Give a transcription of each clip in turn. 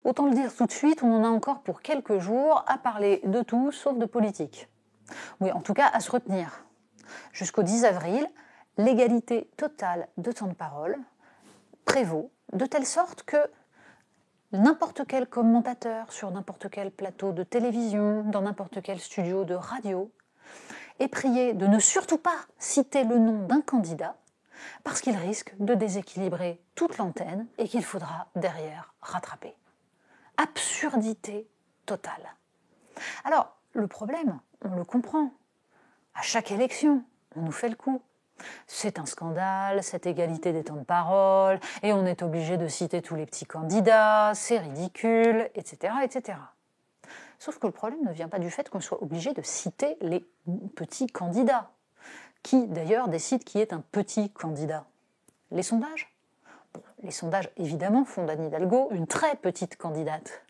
Autant le dire tout de suite, on en a encore pour quelques jours à parler de tout sauf de politique. Oui, en tout cas à se retenir. Jusqu'au 10 avril, l'égalité totale de temps de parole prévaut, de telle sorte que n'importe quel commentateur sur n'importe quel plateau de télévision, dans n'importe quel studio de radio, est prié de ne surtout pas citer le nom d'un candidat parce qu'il risque de déséquilibrer toute l'antenne et qu'il faudra derrière rattraper. Absurdité totale. Alors, le problème, on le comprend. À chaque élection, on nous fait le coup. C'est un scandale, cette égalité des temps de parole, et on est obligé de citer tous les petits candidats, c'est ridicule, etc., etc. Sauf que le problème ne vient pas du fait qu'on soit obligé de citer les petits candidats. Qui, d'ailleurs, décide qui est un petit candidat? Les sondages? Bon, les sondages, évidemment, font d'Anne Hidalgo une très petite candidate.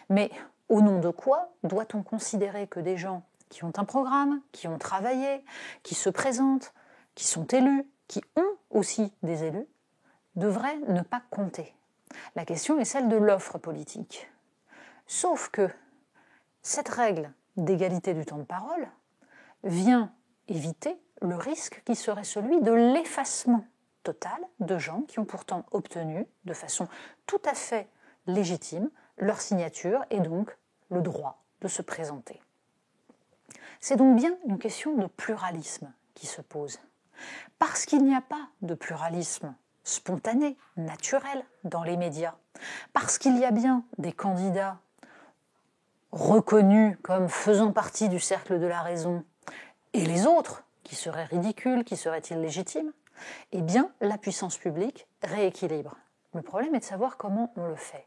Mais au nom de quoi doit-on considérer que des gens qui ont un programme, qui ont travaillé, qui se présentent, qui sont élus, qui ont aussi des élus, devraient ne pas compter? La question est celle de l'offre politique. Sauf que cette règle d'égalité du temps de parole vient éviter le risque qui serait celui de l'effacement total de gens qui ont pourtant obtenu de façon tout à fait légitime leur signature et donc le droit de se présenter. C'est donc bien une question de pluralisme qui se pose. Parce qu'il n'y a pas de pluralisme spontané, naturel dans les médias, parce qu'il y a bien des candidats reconnus comme faisant partie du cercle de la raison, et les autres qui seraient ridicules, qui seraient illégitimes, eh bien la puissance publique rééquilibre. Le problème est de savoir comment on le fait.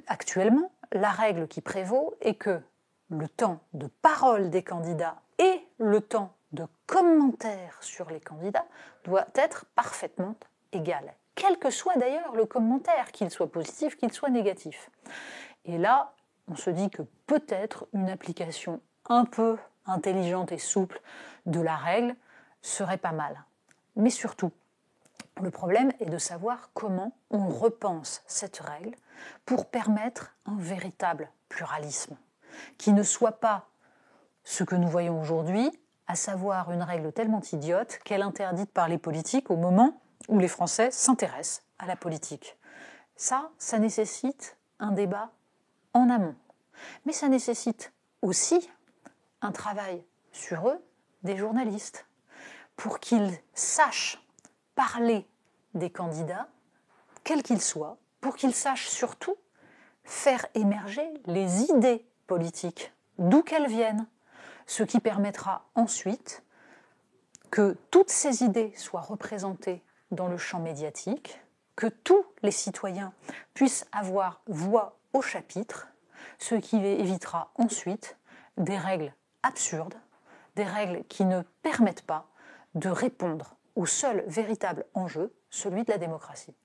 Actuellement, la règle qui prévaut est que le temps de parole des candidats et le temps de commentaire sur les candidats doit être parfaitement égal, quel que soit d'ailleurs le commentaire, qu'il soit positif, qu'il soit négatif. Et là, on se dit que peut-être une application un peu intelligente et souple de la règle serait pas mal. Mais surtout, le problème est de savoir comment on repense cette règle pour permettre un véritable pluralisme, qui ne soit pas ce que nous voyons aujourd'hui, à savoir une règle tellement idiote qu'elle est interdite par les politiques au moment où les Français s'intéressent à la politique. Ça nécessite un débat en amont. Mais ça nécessite aussi un travail sur eux des journalistes, pour qu'ils sachent parler des candidats, quels qu'ils soient, pour qu'ils sachent surtout faire émerger les idées politiques, d'où qu'elles viennent, ce qui permettra ensuite que toutes ces idées soient représentées dans le champ médiatique, que tous les citoyens puissent avoir voix au chapitre, ce qui évitera ensuite des règles absurdes, des règles qui ne permettent pas de répondre au seul véritable enjeu, celui de la démocratie.